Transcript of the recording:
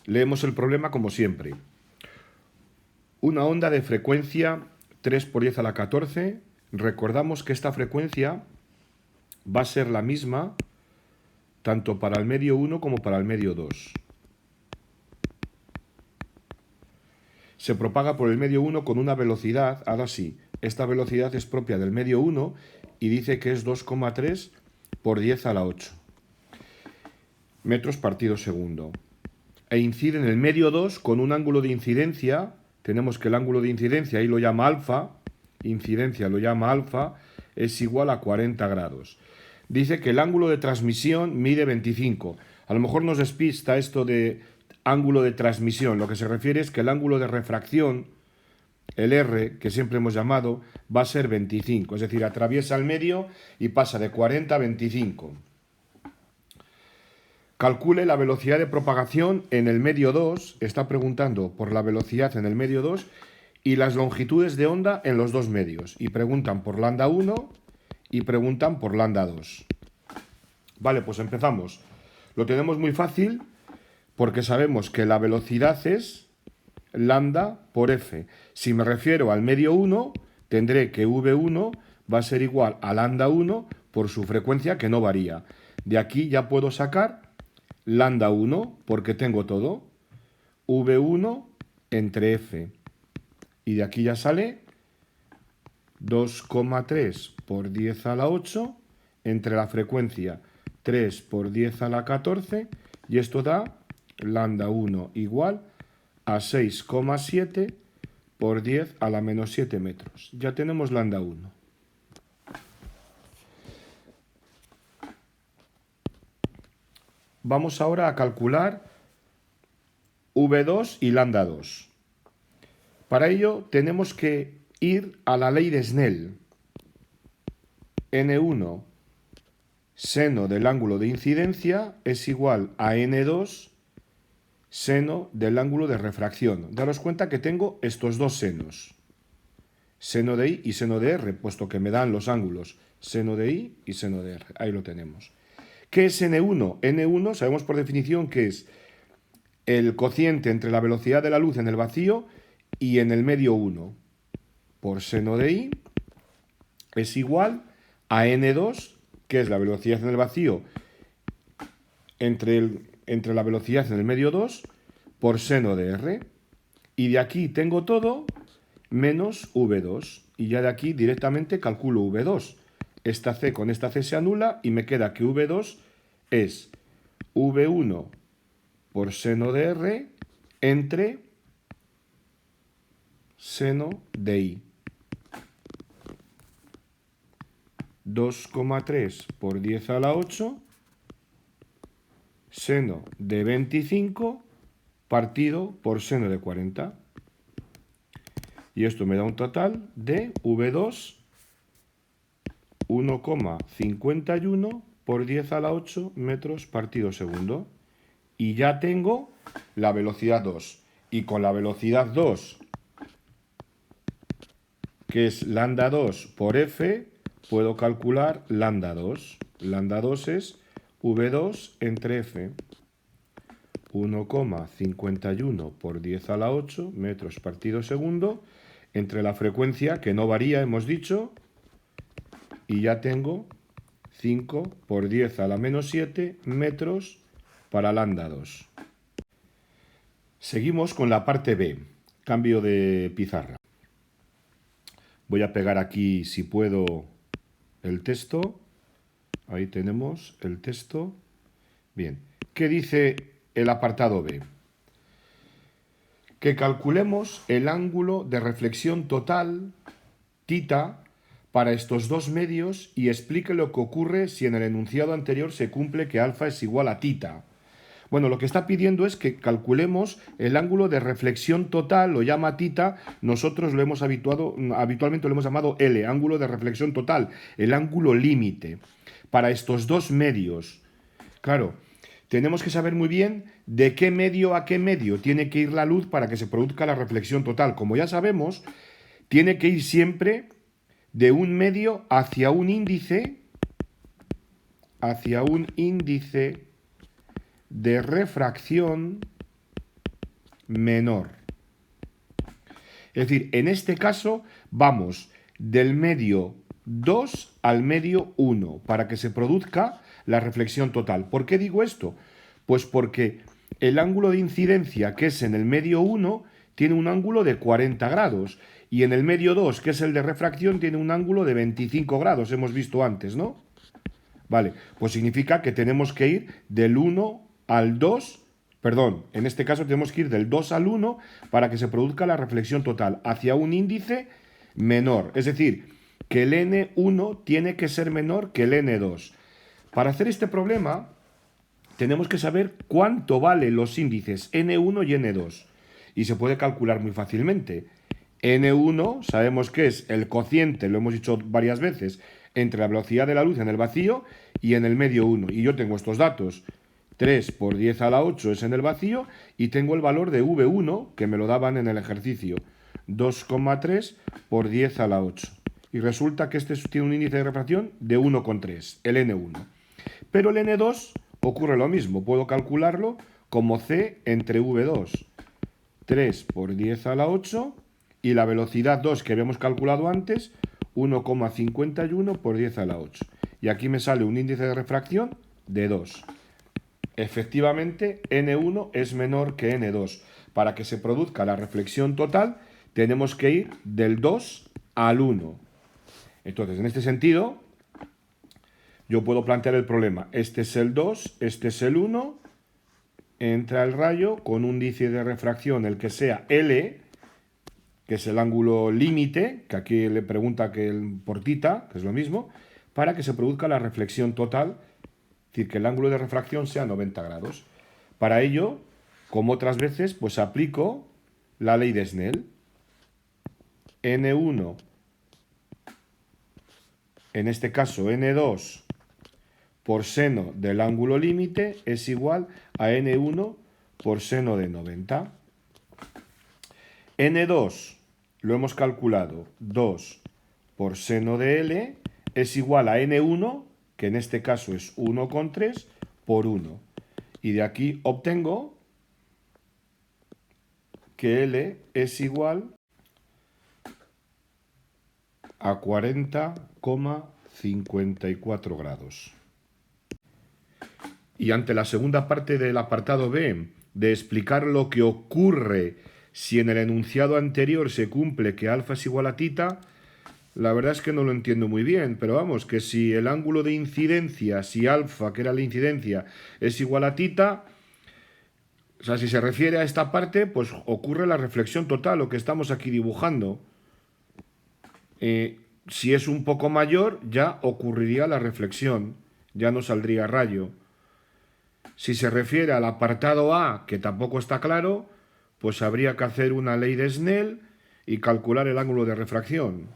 Leemos el problema como siempre. Una onda de frecuencia 3 por 10 a la 14. Recordamos que esta frecuencia va a ser la misma tanto para el medio 1 como para el medio 2. Se propaga por el medio 1 con una velocidad, ahora sí, esta velocidad es propia del medio 1 y dice que es 2,3 por 10 a la 8 metros partido segundo. E incide en el medio 2 con un ángulo de incidencia, tenemos que el ángulo de incidencia ahí lo llama alfa, incidencia lo llama alfa, es igual a 40 grados. Dice que el ángulo de transmisión mide 25. A lo mejor nos despista esto de ángulo de transmisión. Lo que se refiere es que el ángulo de refracción, el R, que siempre hemos llamado, va a ser 25. Es decir, atraviesa el medio y pasa de 40 a 25. Calcule la velocidad de propagación en el medio 2. Está preguntando por la velocidad en el medio 2 y las longitudes de onda en los dos medios. Y preguntan por lambda 1 y preguntan por lambda 2. Vale, pues empezamos. Lo tenemos muy fácil porque sabemos que la velocidad es lambda por f. Si me refiero al medio 1, tendré que v1 va a ser igual a lambda 1 por su frecuencia que no varía. De aquí ya puedo sacar lambda 1 porque tengo todo. v1 entre f. Y de aquí ya sale 2,3 por 10 a la 8 entre la frecuencia 3 por 10 a la 14 y esto da lambda 1 igual a 6,7 por 10 a la menos 7 metros. Ya tenemos lambda 1. Vamos ahora a calcular V2 y lambda 2. Para ello tenemos que ir a la ley de Snell. N1 seno del ángulo de incidencia es igual a N2 seno del ángulo de refracción. Daros cuenta que tengo estos dos senos, seno de I y seno de R, puesto que me dan los ángulos seno de I y seno de R. Ahí lo tenemos. ¿Qué es N1? N1 sabemos por definición que es el cociente entre la velocidad de la luz en el vacío y en el medio 1 por seno de I es igual a N2, que es la velocidad en el vacío entre la velocidad en el medio 2 por seno de R. Y de aquí tengo todo menos V2. Y ya de aquí directamente calculo V2. Esta C con esta C se anula y me queda que V2 es V1 por seno de R entre seno de I. 2,3 por 10 a la 8 seno de 25 partido por seno de 40. Y esto me da un total de V2 1,51 por 10 a la 8 metros partido segundo. Y ya tengo la velocidad 2. Y con la velocidad 2, que es lambda 2 por f, puedo calcular lambda 2. Lambda 2 es V2 entre f. 1,51 por 10 a la 8 metros partido segundo entre la frecuencia, que no varía, hemos dicho, y ya tengo 5 por 10 a la menos 7 metros para lambda 2. Seguimos con la parte B, cambio de pizarra. Voy a pegar aquí, si puedo, el texto. Ahí tenemos el texto. Bien, ¿qué dice el apartado B? Que calculemos el ángulo de reflexión total, θ, para estos dos medios y explique lo que ocurre si en el enunciado anterior se cumple que alfa es igual a θ. Bueno, lo que está pidiendo es que calculemos el ángulo de reflexión total, lo llama θ, nosotros lo hemos habitualmente lo hemos llamado L, ángulo de reflexión total, el ángulo límite, para estos dos medios. Claro, tenemos que saber muy bien de qué medio a qué medio tiene que ir la luz para que se produzca la reflexión total. Como ya sabemos, tiene que ir siempre de un medio hacia un índice de refracción menor. Es decir, en este caso vamos del medio 2 al medio 1 para que se produzca la reflexión total. ¿Por qué digo esto? Pues porque el ángulo de incidencia, que es en el medio 1, tiene un ángulo de 40 grados y en el medio 2, que es el de refracción, tiene un ángulo de 25 grados, hemos visto antes, ¿no? Vale, pues significa que tenemos que ir del 1 al 2, perdón, en este caso tenemos que ir del 2 al 1 para que se produzca la reflexión total hacia un índice menor. Es decir, que el N1 tiene que ser menor que el N2. Para hacer este problema tenemos que saber cuánto valen los índices N1 y N2. Y se puede calcular muy fácilmente. N1 sabemos que es el cociente, lo hemos dicho varias veces, entre la velocidad de la luz en el vacío y en el medio 1. Y yo tengo estos datos. 3 por 10 a la 8 es en el vacío y tengo el valor de V1 que me lo daban en el ejercicio. 2,3 por 10 a la 8. Y resulta que este tiene un índice de refracción de 1,3, el N1. Pero el N2 ocurre lo mismo. Puedo calcularlo como C entre V2. 3 por 10 a la 8 y la velocidad 2 que habíamos calculado antes, 1,51 por 10 a la 8. Y aquí me sale un índice de refracción de 2. Efectivamente, N1 es menor que N2. Para que se produzca la reflexión total, tenemos que ir del 2 al 1. Entonces, en este sentido, yo puedo plantear el problema. Este es el 2, este es el 1. Entra el rayo con un índice de refracción, el que sea L, que es el ángulo límite, que aquí le pregunta que por tita, que es lo mismo, para que se produzca la reflexión total, es decir, que el ángulo de refracción sea 90 grados. Para ello, como otras veces, pues aplico la ley de Snell. N1, en este caso N2, por seno del ángulo límite es igual a N1 por seno de 90. N2 lo hemos calculado, 2 por seno de L es igual a N1, que en este caso es 1,3 por 1. Y de aquí obtengo que L es igual a 40,54 grados. Y ante la segunda parte del apartado B, de explicar lo que ocurre si en el enunciado anterior se cumple que alfa es igual a tita, la verdad es que no lo entiendo muy bien, pero vamos, que si el ángulo de incidencia, si alfa, que era la incidencia, es igual a tita, o sea, si se refiere a esta parte, pues ocurre la reflexión total, lo que estamos aquí dibujando. Si es un poco mayor, ya ocurriría la reflexión, ya no saldría rayo. Si se refiere al apartado A, que tampoco está claro, pues habría que hacer una ley de Snell y calcular el ángulo de refracción.